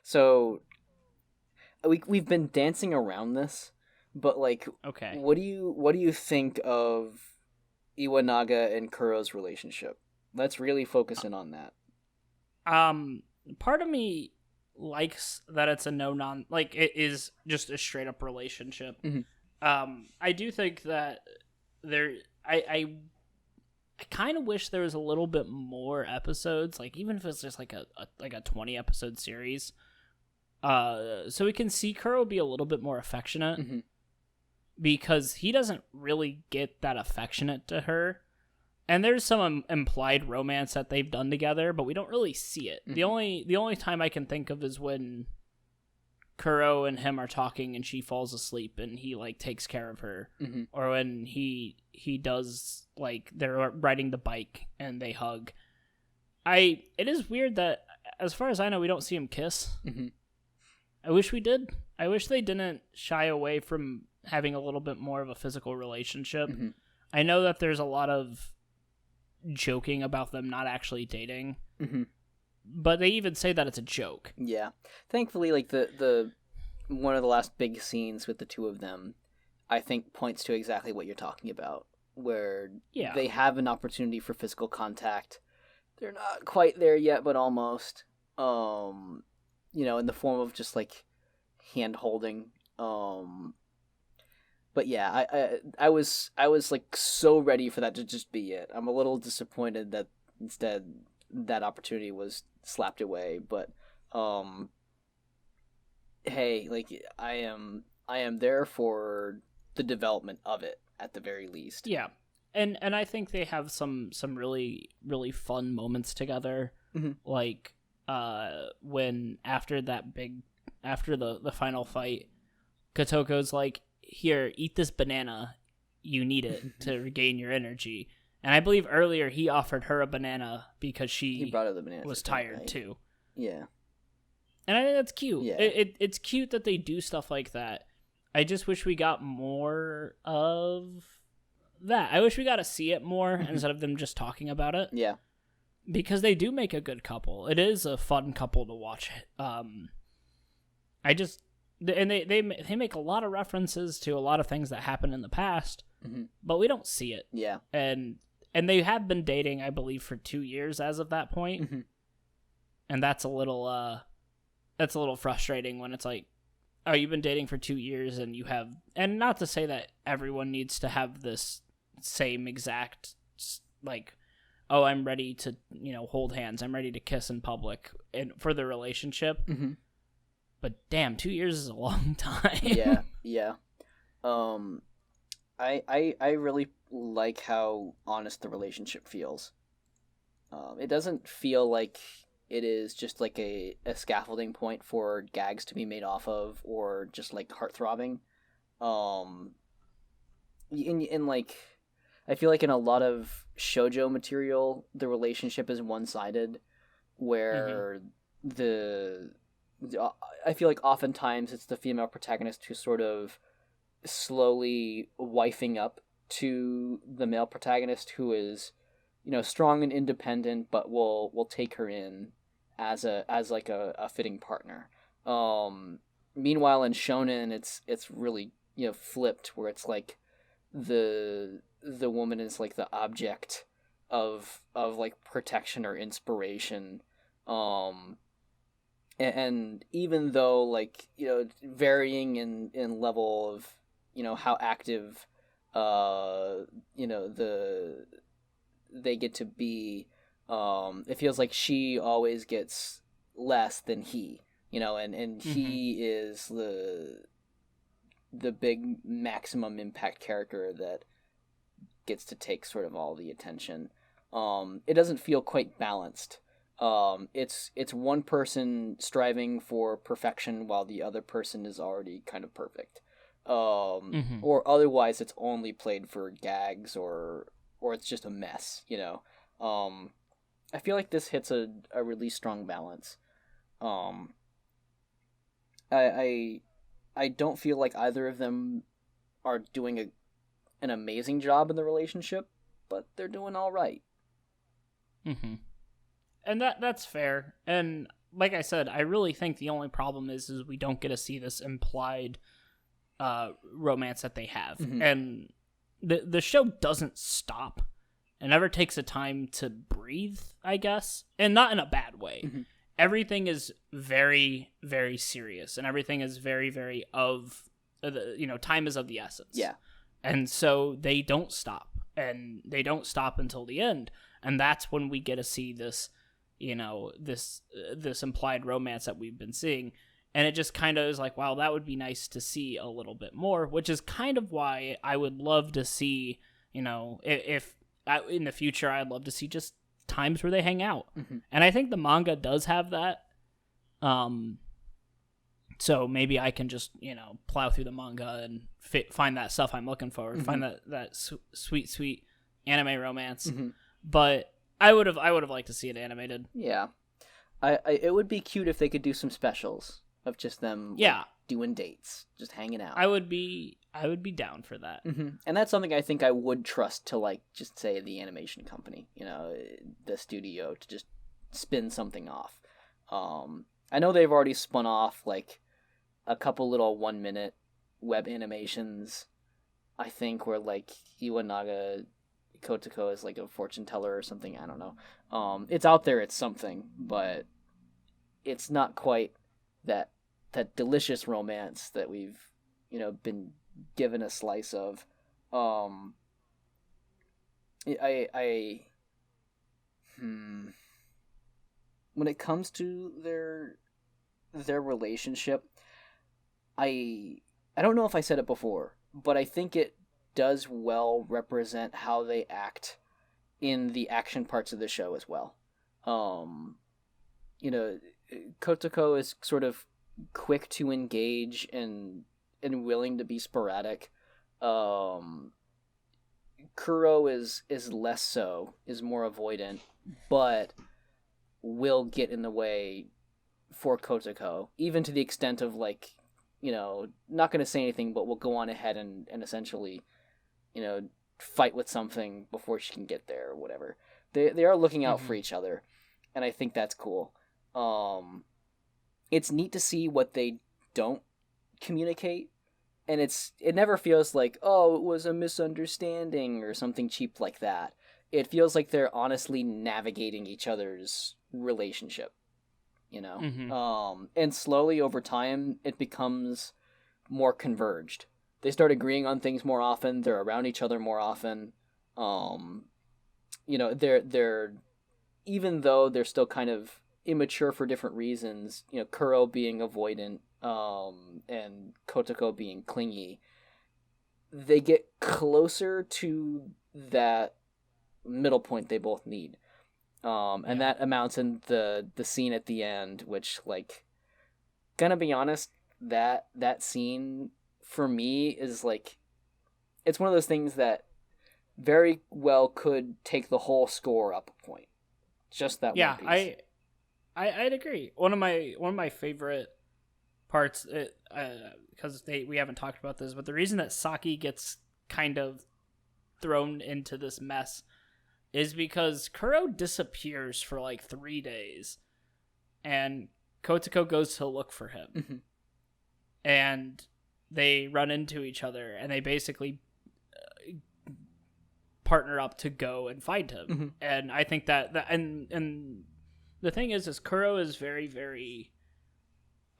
So we've been dancing around this, but like, okay. what do you think of Iwanaga and Kuro's relationship? Let's really focus in on that. Part of me likes that it's a like it is just a straight up relationship. Mm-hmm. I do think that I kind of wish there was a little bit more episodes, like even if it's just like a 20 episode series, so we can see Kuro be a little bit more affectionate, Mm-hmm. because he doesn't really get that affectionate to her. And there's some implied romance that they've done together, but we don't really see it. Mm-hmm. The only time I can think of is when Kuro and him are talking and she falls asleep and he like takes care of her, Mm-hmm. or when he does, like, they're riding the bike and they hug. It is weird that, as far as I know, we don't see him kiss. Mm-hmm. I wish we did. I wish they didn't shy away from having a little bit more of a physical relationship. Mm-hmm. I know that there's a lot of joking about them not actually dating, Mm-hmm. but they even say that it's a joke. Yeah. Thankfully, like the one of the last big scenes with the two of them, I think points to exactly what you're talking about, where they have an opportunity for physical contact. They're not quite there yet, but almost. In the form of just like hand holding. But yeah, I was like so ready for that to just be it. I'm a little disappointed that instead that opportunity was slapped away, but hey, like I am there for the development of it at the very least. Yeah. And I think they have some really, really fun moments together. Mm-hmm. Like when after the final fight, Kotoko's like, "Here, eat this banana. You need it to regain your energy." And I believe earlier he offered her a banana because He brought her the banana was system, tired right? too. Yeah. And I think that's cute. Yeah. It's cute that they do stuff like that. I just wish we got more of that. I wish we got to see it more instead of them just talking about it. Yeah. Because they do make a good couple. It is a fun couple to watch. And they make a lot of references to a lot of things that happened in the past, Mm-hmm. but we don't see it. Yeah. And they have been dating, I believe, for 2 years as of that point. Mm-hmm. And that's a little frustrating when it's like, oh, you've been dating for 2 years and you have, and not to say that everyone needs to have this same exact, like, oh, I'm ready to, hold hands, I'm ready to kiss in public and for the relationship. Mm-hmm. But damn, 2 years is a long time. Yeah. I really like how honest the relationship feels. It doesn't feel like it is just like a scaffolding point for gags to be made off of, or just like heart-throbbing. In like, I feel like in a lot of shoujo material, the relationship is one-sided, where I feel like oftentimes it's the female protagonist who sort of slowly wifing up to the male protagonist, who is, strong and independent, but will take her in as a fitting partner. Meanwhile, in shonen, it's really flipped, where it's like the woman is like the object of like protection or inspiration. And even though, like, varying in level of, how active, they get to be, it feels like she always gets less than he, and he is the big maximum impact character that gets to take sort of all the attention. It doesn't feel quite balanced. It's one person striving for perfection while the other person is already kind of perfect. Or otherwise it's only played for gags, or it's just a mess, you know. I feel like this hits a really strong balance. I don't feel like either of them are doing an amazing job in the relationship, but they're doing all right. And that's fair. And like I said, I really think the only problem is we don't get to see this implied romance that they have. And the show doesn't stop. It never takes a time to breathe, I guess, and not in a bad way. Everything is very, very serious, and everything is very, very time is of the essence. Yeah. And so they don't stop, and they don't stop until the end. And that's when we get to see this, this implied romance that we've been seeing. And it just kind of is like, wow, that would be nice to see a little bit more, which is kind of why I would love to see, if in the future, I'd love to see just times where they hang out. And I think the manga does have that. So maybe I can just, plow through the manga and find that stuff I'm looking for, find that sweet, sweet anime romance. But I would have liked to see it animated. Yeah. It would be cute if they could do some specials of just them doing dates, just hanging out. I would be down for that. And that's something I think I would trust to, just say the animation company, the studio, to just spin something off. I know they've already spun off a couple little 1-minute web animations, I think, where Iwanaga Kotoko is a fortune teller or something. I don't know. It's out there, it's something, but it's not quite that delicious romance that we've been given a slice of. When it comes to their relationship, I don't know if I said it before, but I think it does well represent how they act in the action parts of the show as well. Kotoko is sort of quick to engage and willing to be sporadic. Kuro is less so, is more avoidant, but will get in the way for Kotoko, even to the extent of not going to say anything, but will go on ahead and essentially, fight with something before she can get there or whatever. They are looking out for each other, and I think that's cool. It's neat to see what they don't communicate, and it never feels like, oh, it was a misunderstanding or something cheap like that. It feels like they're honestly navigating each other's relationship, and slowly over time it becomes more converged. They start agreeing on things more often. They're around each other more often. They're even though they're still kind of immature for different reasons, Kuro being avoidant, and Kotoko being clingy, they get closer to that middle point they both need. And that amounts in the scene at the end, which, gonna be honest, that scene for me is it's one of those things that very well could take the whole score up a point. Just that one piece. I'd agree. One of my favorite parts, because we haven't talked about this, but the reason that Saki gets kind of thrown into this mess is because Kuro disappears for 3 days, and Kotoko goes to look for him, and they run into each other, and they basically partner up to go and find him. And I think that and the thing is Kuro is very, very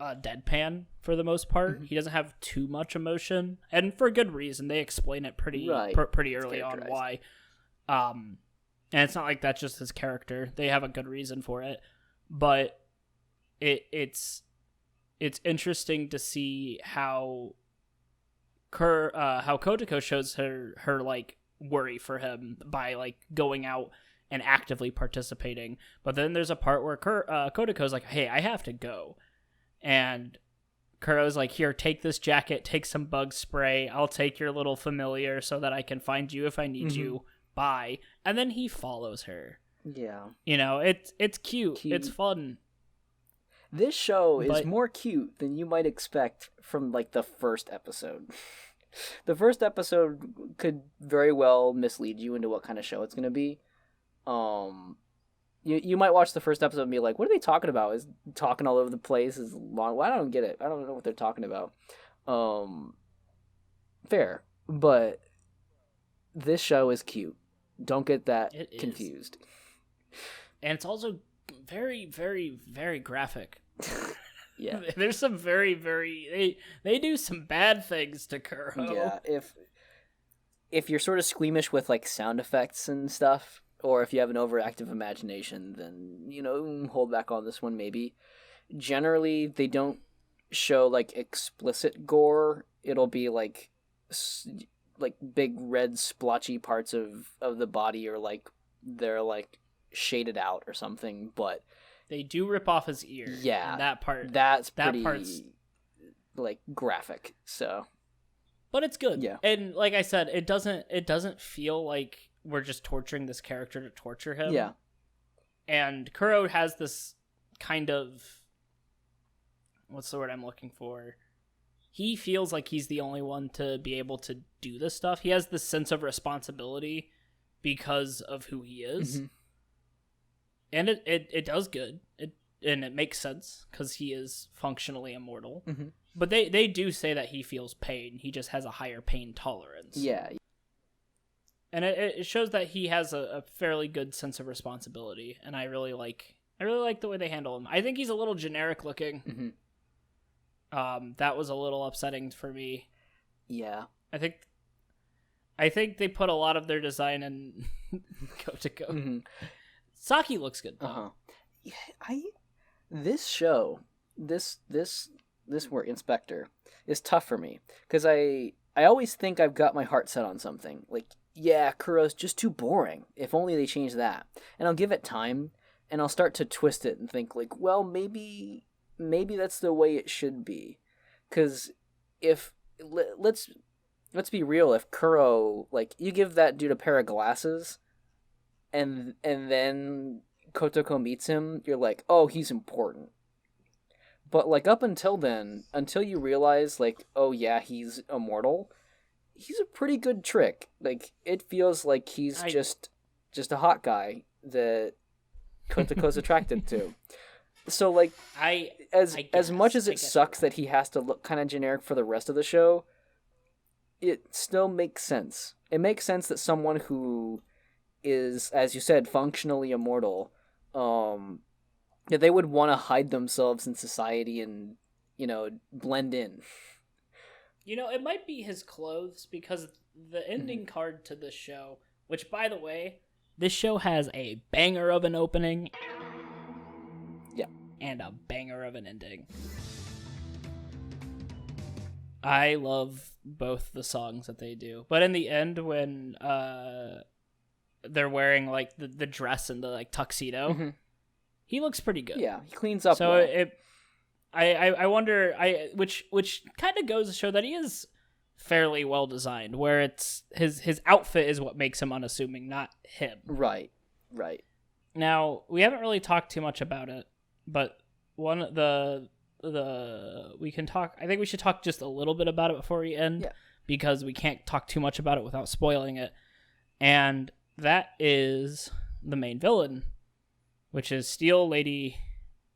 deadpan for the most part. He doesn't have too much emotion, and for good reason. They explain it pretty early on why. And it's not like that's just his character. They have a good reason for it, but it's interesting to see how Kotoko shows her worry for him by going out and actively participating. But then there's a part where Kotoko's like, hey, I have to go. And Kuro's like, here, take this jacket, take some bug spray. I'll take your little familiar so that I can find you if I need you. Bye. And then he follows her. Yeah. You know, it's cute. It's fun. This show is more cute than you might expect from, like, the first episode. The first episode could very well mislead you into what kind of show it's going to be. You might watch the first episode and be like, what are they talking about? Is talking all over the place? Is long? Well, I don't get it. I don't know what they're talking about. Fair. But this show is cute. Don't get that confused. And it's also very, very, very graphic. Yeah. There's some very, very... They do some bad things to Kuro. Yeah, if you're sort of squeamish with, like, sound effects and stuff, or if you have an overactive imagination, then, you know, hold back on this one maybe. Generally, they don't show, like, explicit gore. It'll be, like big red splotchy parts of the body, or, like, they're, like, shaded out or something, but... They do rip off his ear. Yeah. And that part. That's that pretty, part's... like, graphic, so... But it's good. Yeah. And like I said, it doesn't feel like we're just torturing this character to torture him. Yeah. And Kuro has this kind of... What's the word I'm looking for? He feels like he's the only one to be able to do this stuff. He has this sense of responsibility because of who he is. Mm-hmm. And it does good. And it makes sense because he is functionally immortal. Mm-hmm. But they do say that he feels pain. He just has a higher pain tolerance. Yeah. And it shows that he has a fairly good sense of responsibility. And I really like the way they handle him. I think he's a little generic looking. Mm-hmm. That was a little upsetting for me. Yeah. I think they put a lot of their design in Kotoko. Mm-hmm. Saki looks good though. Uh-huh. Yeah, this show, this work, Spectre, is tough for me because I always think I've got my heart set on something. Like, yeah, Kuro's just too boring. If only they change that. And I'll give it time, and I'll start to twist it and think like, well, maybe that's the way it should be. Because let's be real, if Kuro, like, you give that dude a pair of glasses, and then Kotoko meets him, you're like, oh, he's important. But, like, up until then, until you realize, like, oh, yeah, he's immortal, he's a pretty good trick. Like, it feels like he's just a hot guy that Kotoko's attracted to. So, like, as much as it sucks that he has to look kind of generic for the rest of the show, it still makes sense. It makes sense that someone who is, as you said, functionally immortal, that they would want to hide themselves in society and, you know, blend in. You know, it might be his clothes, because the ending card to this show, which, by the way, this show has a banger of an opening. Yeah. And a banger of an ending. I love both the songs that they do. But in the end, when they're wearing, like, the dress and the, like, tuxedo, he looks pretty good. Yeah, he cleans up so well. I wonder, which kind of goes to show that he is fairly well designed, where it's his outfit is what makes him unassuming, not him. Right. Now, we haven't really talked too much about it, but we can talk. I think we should talk just a little bit about it before we end, because we can't talk too much about it without spoiling it. And that is the main villain, which is Steel Lady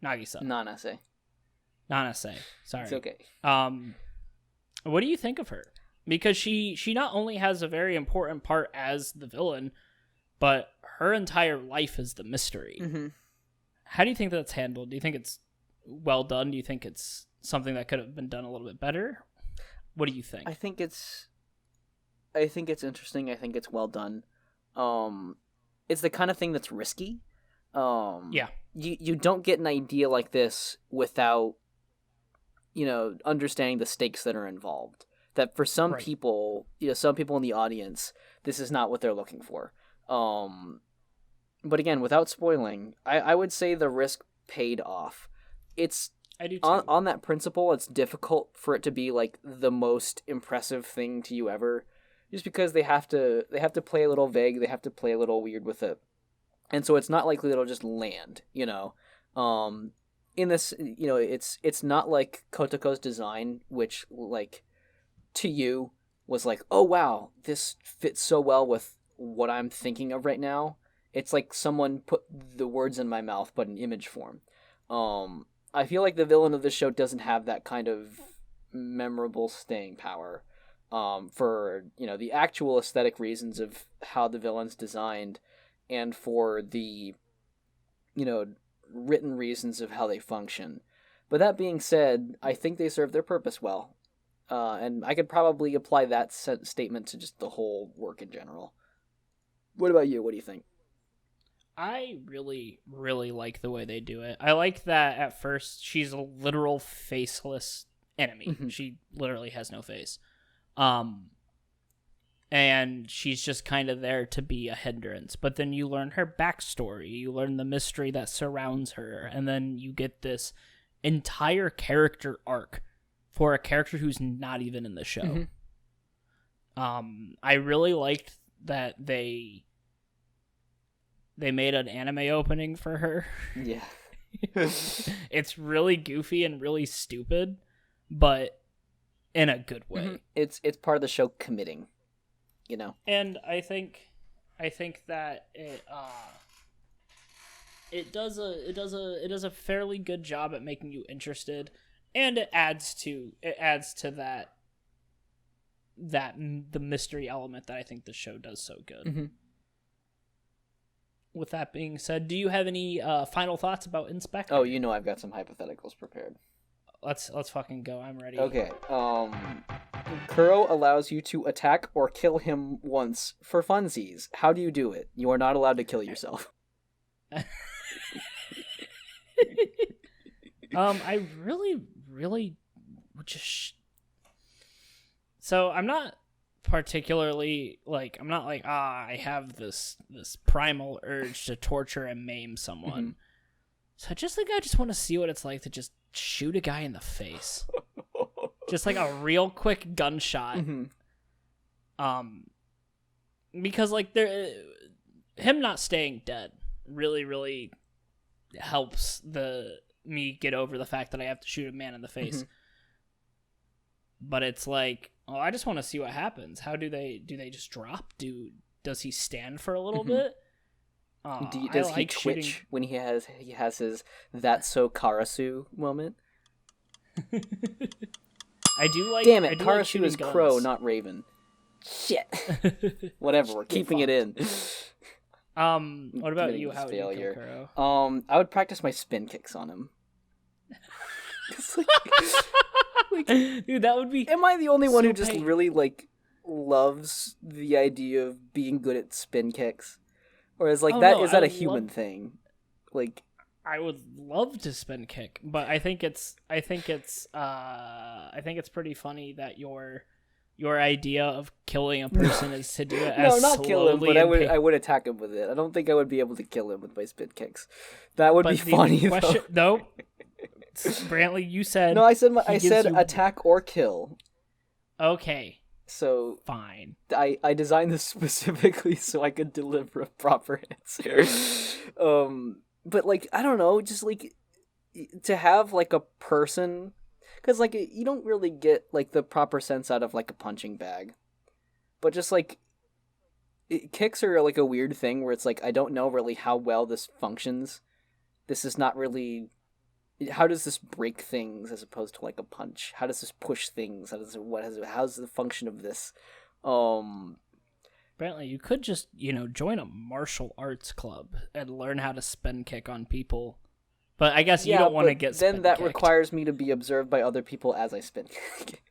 Nagisa. Nanase. Sorry. It's okay. What do you think of her? Because she not only has a very important part as the villain, but her entire life is the mystery. Mm-hmm. How do you think that's handled? Do you think it's well done? Do you think it's something that could have been done a little bit better? What do you think? I think it's interesting. I think it's well done. It's the kind of thing that's risky. You don't get an idea like this without, you know, understanding the stakes that are involved. That for some people, you know, some people in the audience, this is not what they're looking for. But again, without spoiling, I would say the risk paid off. It's I do too. on that principle, it's difficult for it to be like the most impressive thing to you ever, just because they have to play a little vague, they have to play a little weird with it, and so it's not likely it'll just land. In this, it's not like Kotoko's design, which like to you was like, oh wow, this fits so well with what I'm thinking of right now. It's like someone put the words in my mouth, but in image form. I feel like the villain of the show doesn't have that kind of memorable staying power. For the actual aesthetic reasons of how the villain's designed, and for the written reasons of how they function. But that being said, I think they serve their purpose well, and I could probably apply that statement to just the whole work in general. What about you? What do you think? I really, really like the way they do it. I like that at first she's a literal faceless enemy. Mm-hmm. She literally has no face. And she's just kind of there to be a hindrance. But then you learn her backstory. You learn the mystery that surrounds her. And then you get this entire character arc for a character who's not even in the show. Mm-hmm. I really liked that they made an anime opening for her. Yeah. It's really goofy and really stupid, but in a good way. Mm-hmm. It's part of the show committing, And I think that it does a fairly good job at making you interested, and it adds to that the mystery element that I think the show does so good. Mm-hmm. With that being said, do you have any final thoughts about Inspector? Oh, I've got some hypotheticals prepared. Let's fucking go. I'm ready. Okay. Kuro allows you to attack or kill him once for funsies. How do you do it? You are not allowed to kill yourself. I really just. So I'm not particularly I have this primal urge to torture and maim someone. Mm-hmm. So I just want to see what it's like to just shoot a guy in the face. Just like a real quick gunshot. Mm-hmm. Because like him not staying dead really helps me get over the fact that I have to shoot a man in the face. Mm-hmm. But it's like, I just want to see what happens. How do they just drop? Does he stand for a little bit? Does he twitch when he has his "that's so Karasu" moment? I do like. Damn it, Karasu is guns. Crow, not Raven. Shit. Whatever, we're keeping it in. What about you? How would you kill Kuro? I would practice my spin kicks on him. Dude, that would be. Am I the only one who just really loves the idea of being good at spin kicks, or is that a human thing? Like, I would love to spin kick, but I think it's pretty funny that your idea of killing a person is to do it as not kill him, but I would attack him with it. I don't think I would be able to kill him with my spin kicks. That would be funny. No. Brantley, you said no. I said attack or kill. Okay, so fine. I designed this specifically so I could deliver a proper answer. But I don't know, just to have a person, because you don't really get the proper sense out of a punching bag, but just kicks are a weird thing where it's I don't know really how well this functions. This is not really. How does this break things as opposed to a punch? How does this push things? How's the function of this? Brantley, you could just join a martial arts club and learn how to spin kick on people. But I guess you don't want to get spin then that kicked. Requires me to be observed by other people as I spin kick.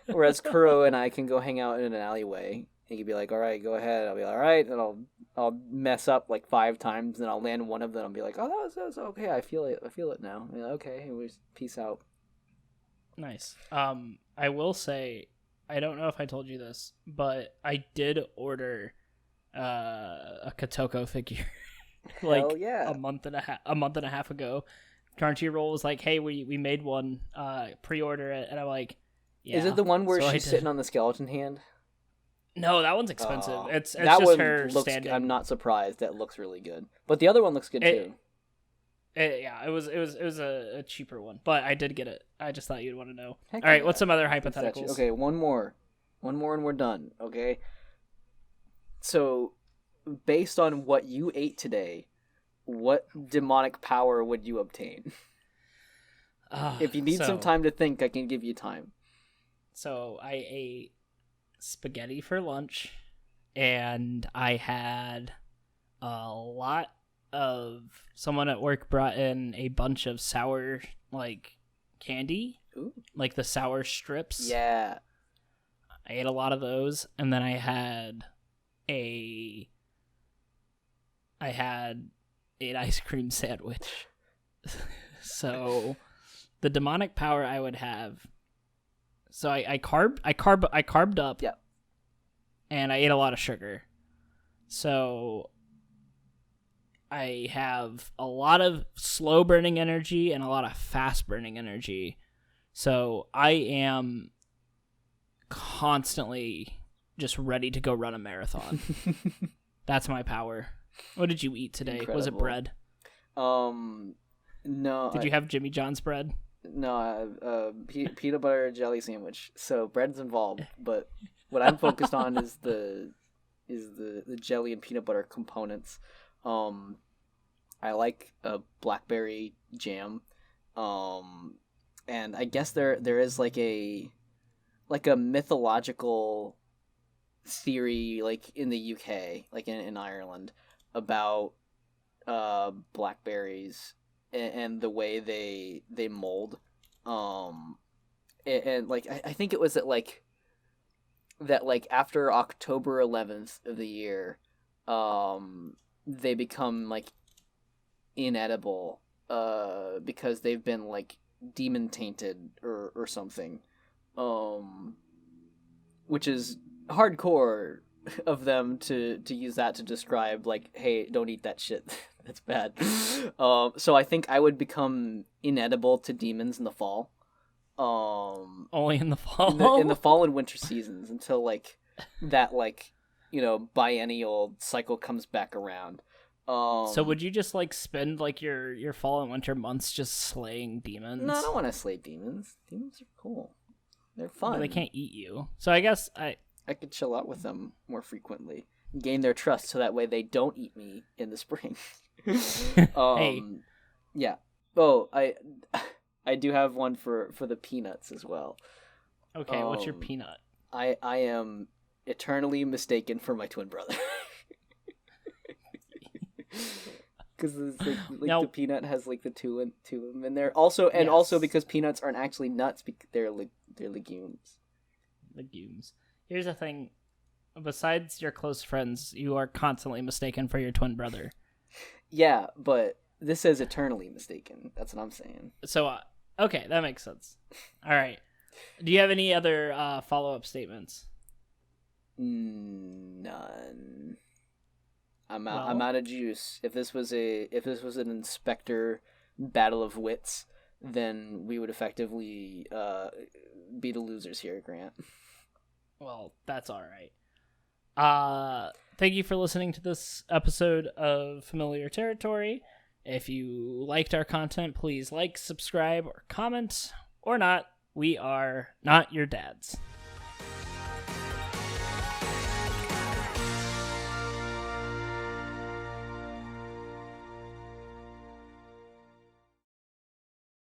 Whereas Kuro and I can go hang out in an alleyway. He could be like, all right, go ahead. I'll be like, all right, and I'll mess up 5 times, and I'll land one of them. I'll be like, oh, that was okay. I feel it now. Yeah, okay, we just peace out. Nice. I will say, I don't know if I told you this, but I did order a Kotoko figure Hell yeah. a month and a half ago. Crunchyroll was like, "Hey, we made one. Pre-order it," and I'm like, "Yeah." Is it the one where So I she's did. sitting on the skeleton hand? No, that one's expensive. Oh, It's that just one her looks. standing. I'm not surprised. That looks really good. But the other one looks good too. Yeah, it was a cheaper one, but I did get it. I just thought you'd want to know. Heck All right, yeah. what's some other Statue. hypotheticals? Okay, one more, and we're done. Okay. So, based on what you ate today, what demonic power would you obtain? If you need some time to think, I can give you time. So I ate spaghetti for lunch, and I had a lot of someone at work brought in a bunch of sour candy. Ooh. Like the sour strips. Yeah. I ate a lot of those, and then I had an ice cream sandwich. So the demonic power I would have. So I carbed up. Yeah. And I ate a lot of sugar. So I have a lot of slow burning energy and a lot of fast burning energy. So I am constantly just ready to go run a marathon. That's my power. What did you eat today? Incredible. Was it bread? No. Did you have Jimmy John's bread? No, peanut butter jelly sandwich. So bread's involved, but what I'm focused on is the jelly and peanut butter components. I like a blackberry jam. And I guess there is like a mythological theory in the UK, in Ireland, about blackberries and the way they mold. And I think it was that after October 11th of the year, they become inedible because they've been demon tainted or something, which is hardcore of them to use that to describe hey, don't eat that shit. That's bad. So I think I would become inedible to demons in the fall. Only in the fall? In the fall and winter seasons until that biennial cycle comes back around. So would you just spend your fall and winter months just slaying demons? No, I don't want to slay demons. Demons are cool. They're fun. Well, they can't eat you. So I guess I could chill out with them more frequently. Gain their trust so that way they don't eat me in the spring. Hey. Yeah. Oh, I do have one for the peanuts as well. Okay, what's your peanut? I am eternally mistaken for my twin brother. Because the peanut has the two of them in there. Also, and also because peanuts aren't actually nuts, they're legumes. Legumes. Here's the thing. Besides your close friends, you are constantly mistaken for your twin brother. Yeah, but this says eternally mistaken. That's what I'm saying. So, okay, that makes sense. All right. Do you have any other follow-up statements? None. I'm out of juice. If this was an Inspector battle of wits, then we would effectively be the losers here, Grant. Well, that's all right. Thank you for listening to this episode of Familiar Territory. If you liked our content, please subscribe, or comment, or not. We are not your dads.